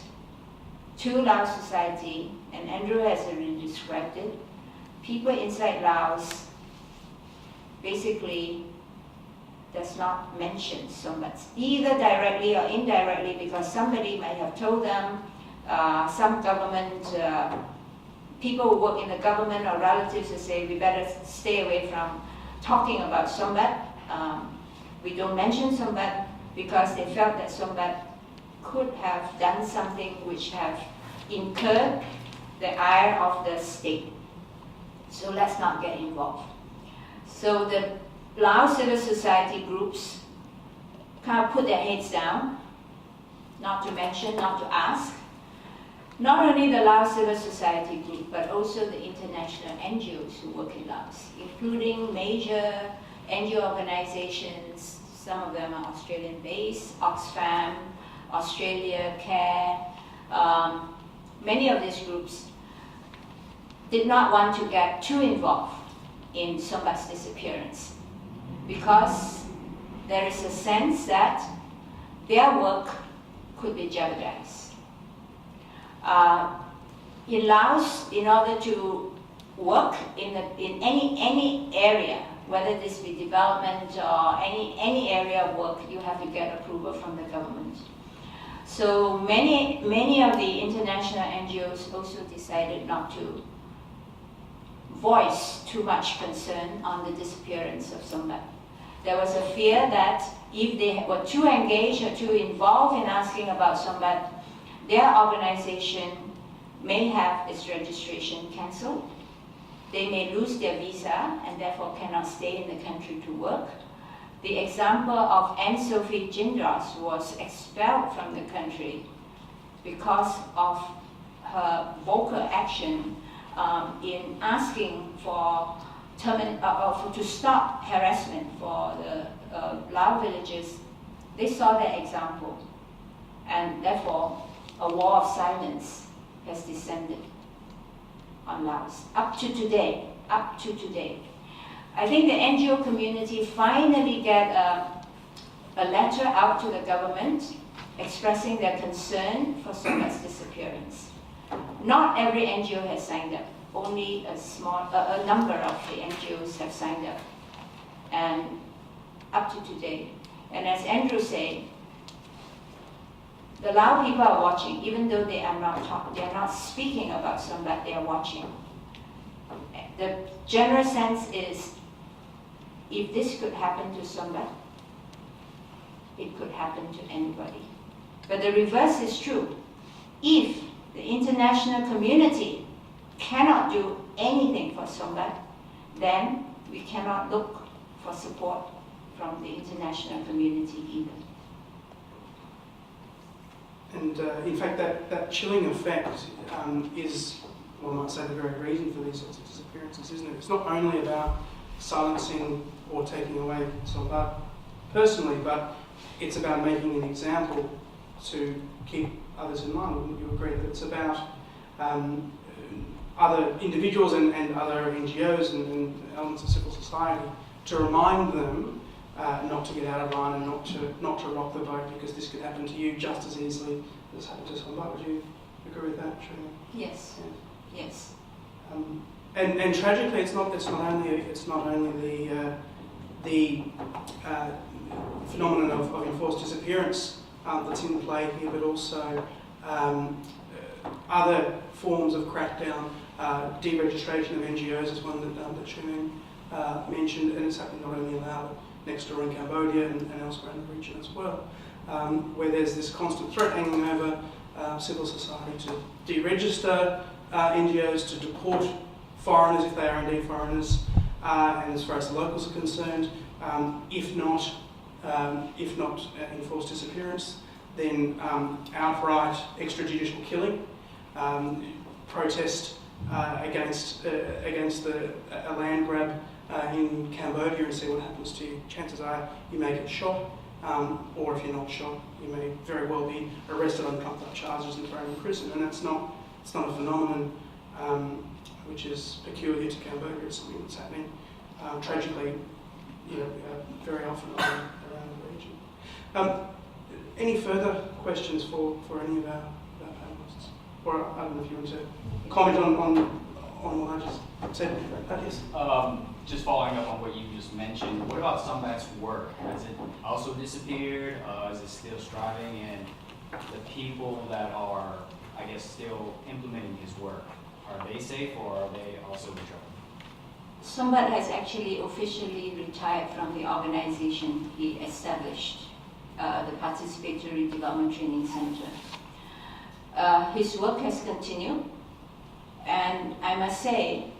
to Laos society, and Andrew has already described it. People inside Laos basically does not mention Sombat, either directly or indirectly, because somebody might have told them, some government, people who work in the government or relatives will say, we better stay away from talking about Sombat. We don't mention Sombat because they felt that Sombat could have done something which have incurred the ire of the state. So let's not get involved. So the Lao civil society groups kind of put their heads down, not to mention, not to ask. Not only the Lao civil society group, but also the international NGOs who work in Laos, including major NGO organizations. Some of them are Australian-based, Oxfam, Australia, CARE. Many of these groups did not want to get too involved in Sombat's disappearance because there is a sense that their work could be jeopardized. In Laos, in order to work in any area, whether this be development or any area of work, you have to get approval from the government. So many of the international NGOs also decided not to voice too much concern on the disappearance of Sombat. There was a fear that if they were too engaged or too involved in asking about Sombat, their organization may have its registration cancelled, they may lose their visa and therefore cannot stay in the country to work. The example of Anne-Sophie Gindros was expelled from the country because of her vocal action in asking for to stop harassment for the Lao villagers. They saw that example, and therefore a wall of silence has descended on Laos up to today. I think the NGO community finally get a letter out to the government expressing their concern for Sombat's disappearance. Not every NGO has signed up. Only a number of the NGOs have signed up, and up to today. And as Andrew said, the Lao people are watching, even though they are not speaking about Sombat, they are watching. The general sense is, if this could happen to Sombat, it could happen to anybody. But the reverse is true. If the international community cannot do anything for Sombat, then we cannot look for support from the international community either.
And in fact, that chilling effect is, well, I might say, the very reason for these sorts of disappearances, isn't it? It's not only about silencing or taking away Sombat personally, but it's about making an example to keep others in mind. Wouldn't you agree that it's about other individuals and other NGOs and elements of civil society to remind them not to get out of line and not to rock the boat, because this could happen to you just as easily as happened to Sombat. Would you agree with that, Shrina?
Yes.
Yeah.
Yes.
And tragically, it's not only the phenomenon of enforced disappearance that's in play here, but also other forms of crackdown. Deregistration of NGOs is one that Shrina mentioned, and it's happening not only in Laos, but next door in Cambodia and elsewhere in the region as well, where there's this constant threat hanging over civil society to deregister NGOs, to deport foreigners if they are indeed foreigners, and as far as the locals are concerned, if not enforced disappearance, then outright extrajudicial killing, protest against a land grab in Cambodia and see what happens to you. Chances are you may get shot, or if you're not shot, you may very well be arrested on trumped up charges and thrown in prison. And it's not a phenomenon which is peculiar to Cambodia. It's something that's happening tragically, very often around the region. Any further questions for any of our panelists? Or I don't know if you want to comment on what I just said. Yes.
Just following up on what you just mentioned, what about Sombat's work? Has it also disappeared? Is it still striving? And the people that are, I guess, still implementing his work, are they safe or are they also in trouble?
Sombat has actually officially retired from the organization he established, the Participatory Development Training Center. His work has continued, and I must say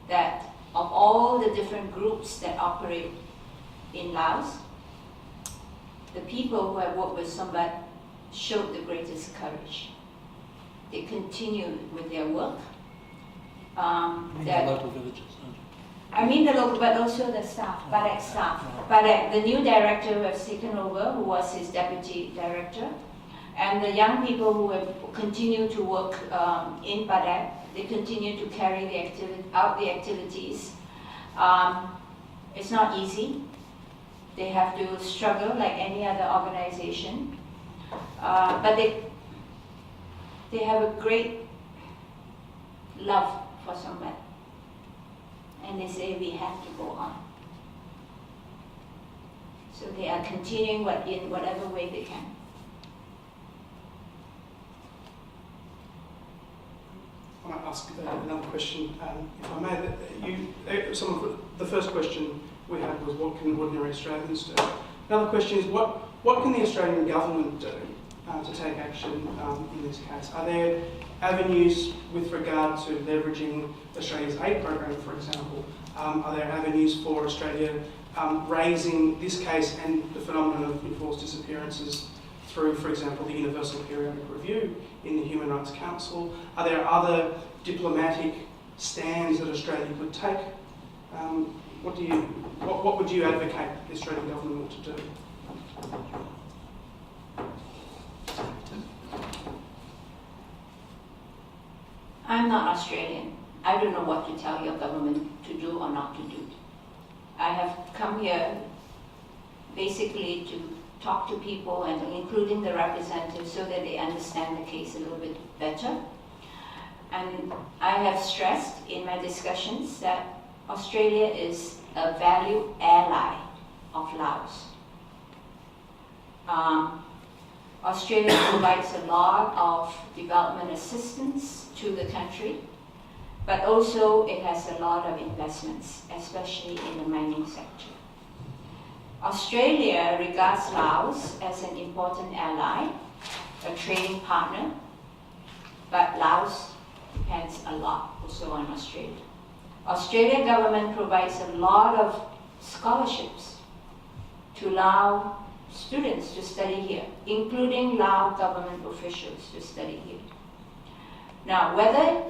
that of all the different groups that operate in Laos, the people who have worked with Sombat showed the greatest courage. They continued with their work.
The local villages, don't you?
I mean the local, but also the staff, Badek staff. Badek, the new director who has taken over, who was his deputy director, and the young people who have continued to work in Badek, they continue to carry out the activities. It's not easy. They have to struggle like any other organization, but they have a great love for Sombat, and they say we have to go on. So they are continuing in whatever way they can.
I might ask another question, if I may. Some of the first question we had was, what can ordinary Australians do? Another question is, what can the Australian government do to take action in this case? Are there avenues with regard to leveraging Australia's aid program, for example? Are there avenues for Australia raising this case and the phenomenon of enforced disappearances through, for example, the Universal Periodic Review in the Human Rights Council? Are there diplomatic stands that Australia could take? What would you advocate the Australian government ought to do?
I'm not Australian. I don't know what to tell your government to do or not to do. I have come here basically to talk to people, and including the representatives, so that they understand the case a little bit better. And I have stressed in my discussions that Australia is a valued ally of Laos. Australia provides a lot of development assistance to the country, but also it has a lot of investments, especially in the mining sector. Australia regards Laos as an important ally, a trading partner, but Laos depends a lot also on Australia. Australian government provides a lot of scholarships to Lao students to study here, including Lao government officials to study here. Now, whether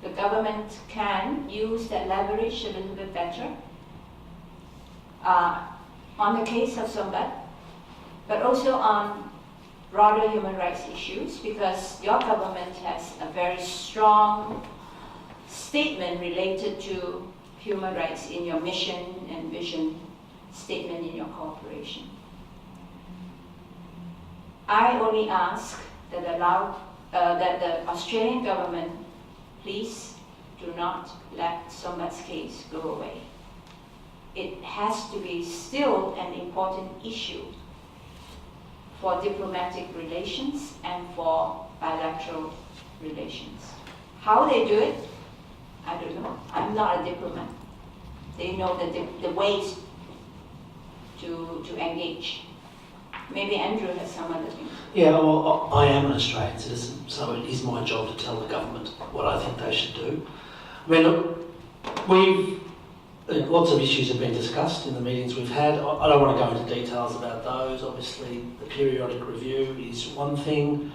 the government can use that leverage a little bit better on the case of Sombat, but also on broader human rights issues, because your government has a very strong statement related to human rights in your mission and vision statement in your corporation. I only ask that the Australian government please do not let Sombat's case go away. It has to be still an important issue for diplomatic relations and for bilateral relations. How they do it, I don't know. I'm not a diplomat. They know the ways to engage. Maybe Andrew has some other things.
Yeah, well, I am an Australian citizen, so it is my job to tell the government what I think they should do. I mean, look, lots of issues have been discussed in the meetings we've had. I don't want to go into details about those. Obviously, the periodic review is one thing.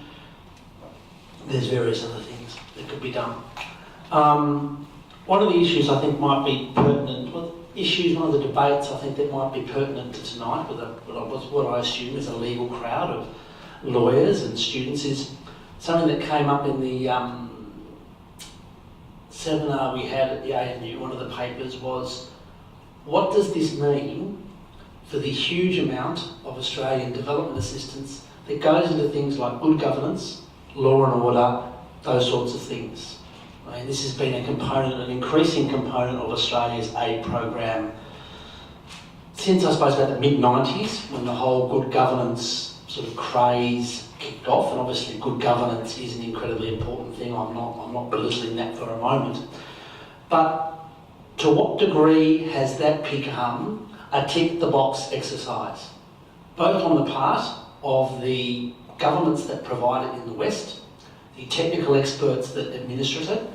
There's various other things that could be done. One of the issues I think might be pertinent, one of the debates I think that might be pertinent to tonight with what I assume is a legal crowd of lawyers and students is something that came up in the seminar we had at the ANU. One of the papers was, what does this mean for the huge amount of Australian development assistance that goes into things like good governance, law and order, those sorts of things? I mean, this has been an increasing component of Australia's aid program since, I suppose, about the mid-90s, when the whole good governance sort of craze kicked off. And obviously good governance is an incredibly important thing. I'm not belittling that for a moment. But to what degree has that become a tick-the-box exercise, both on the part of the governments that provide it in the West, the technical experts that administer it,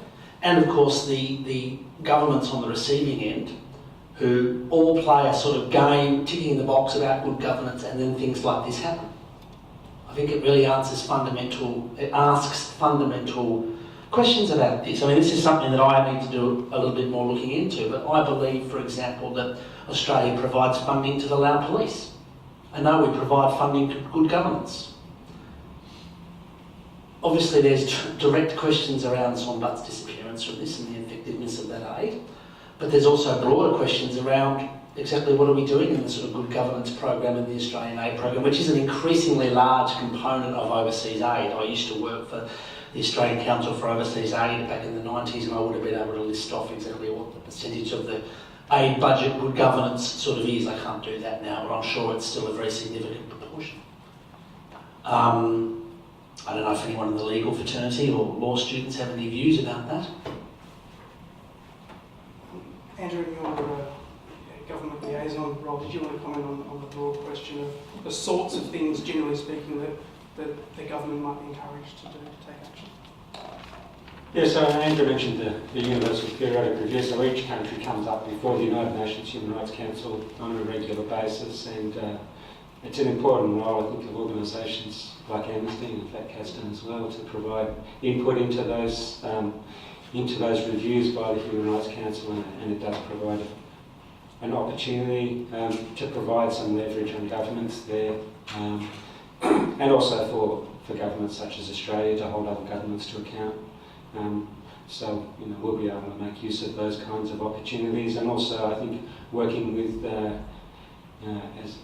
and of course the governments on the receiving end, who all play a sort of game, ticking the box about good governance, and then things like this happen. I think it really asks fundamental questions about this. I mean, this is something that I need to do a little bit more looking into, but I believe, for example, that Australia provides funding to the Lao Police. I know we provide funding to good governance. Obviously, there's direct questions around Sombat's disappearance from this and the effectiveness of that aid, but there's also broader questions around exactly what are we doing in the sort of good governance program and the Australian aid program, which is an increasingly large component of overseas aid. I used to work for the Australian Council for Overseas Aid back in the 90s, and I would have been able to list off exactly what the percentage of the aid budget good governance sort of is. I can't do that now, but I'm sure it's still a very significant proportion. I don't know if anyone in the legal fraternity or law students have any views about that.
Andrew, in your government liaison role, did you want to comment on the broad question of the sorts of things, generally speaking, that that the government might be encouraged to take action.
Yeah, so Andrew mentioned the Universal Periodic Review. So each country comes up before the United Nations Human Rights Council on a regular basis, and it's an important role, I think, of organisations like Amnesty and in fact Castan as well, to provide input into those reviews by the Human Rights Council, and it does provide an opportunity to provide some leverage on governments there, and also for governments such as Australia to hold other governments to account. So we'll be able to make use of those kinds of opportunities, and also I think working with as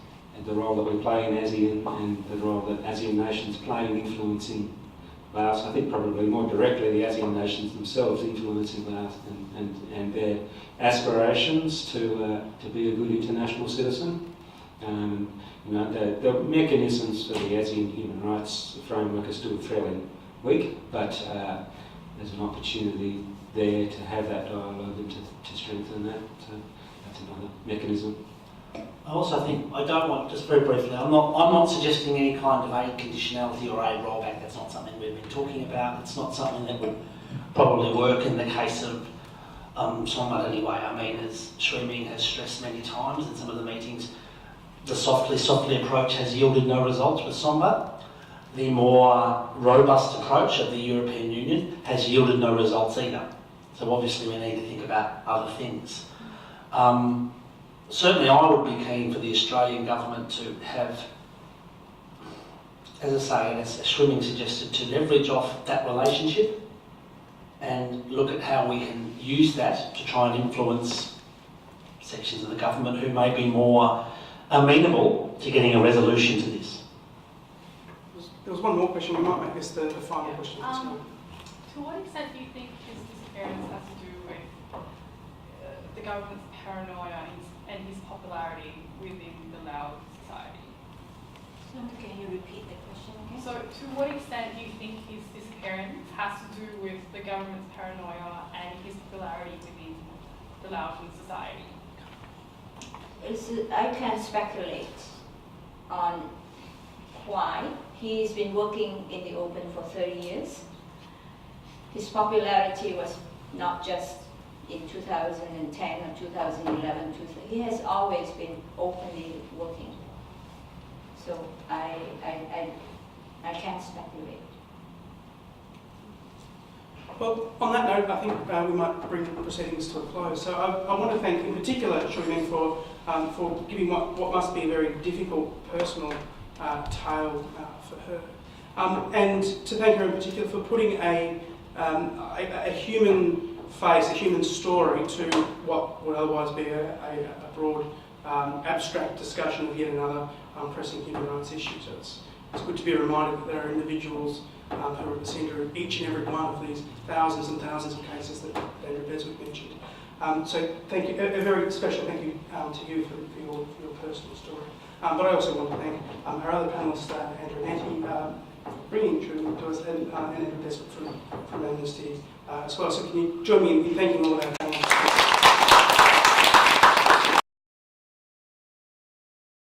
the role that we play in ASEAN and the role that ASEAN nations play in influencing Laos. I think probably more directly the ASEAN nations themselves influencing Laos and their aspirations to be a good international citizen. The mechanisms for the ASEAN human rights framework are still fairly weak, but there's an opportunity there to have that dialogue and to strengthen that. So that's another mechanism.
I also think, I don't want, just very briefly, I'm not suggesting any kind of aid conditionality or aid rollback. That's not something we've been talking about. It's not something that would probably work in the case of Sombat anyway. I mean, as Sri Ming has stressed many times in some of the meetings, the softly approach has yielded no results with Sombat. The more robust approach of the European Union has yielded no results either. So obviously we need to think about other things. Certainly I would be keen for the Australian government to have, as I say, as Sri Ming suggested, to leverage off that relationship and look at how we can use that to try and influence sections of the government who may be more amenable to getting a resolution to this.
There was one more question. We might make this the final question.
To what extent do you think his disappearance has to do with the government's paranoia and his popularity within the Lao society?
So can you repeat the question again?
So to what extent do you think his disappearance has to do with the government's paranoia and his popularity within the Laotian society?
I can speculate on why. He's been working in the open for 30 years. His popularity was not just in 2010 or 2011. He has always been openly working. So I can't speculate.
Well, on that note, I think we might bring proceedings to a close. So I want to thank, in particular, Sri Ming for giving what must be a very difficult personal tale for her, and to thank her in particular for putting a human face, a human story to what would otherwise be a broad, abstract discussion of yet another pressing human rights issue. So it's good to be reminded that there are individuals who are at the centre of each and every one of these thousands and thousands of cases that Andrew Beswick mentioned. So thank you, a very special thank you to you for your personal story. But I also want to thank our other panellists, Andrew Nanty, for bringing Sri Ming to us, and Andrew Beswick from Amnesty as well. So can you join me in thanking all of our panellists?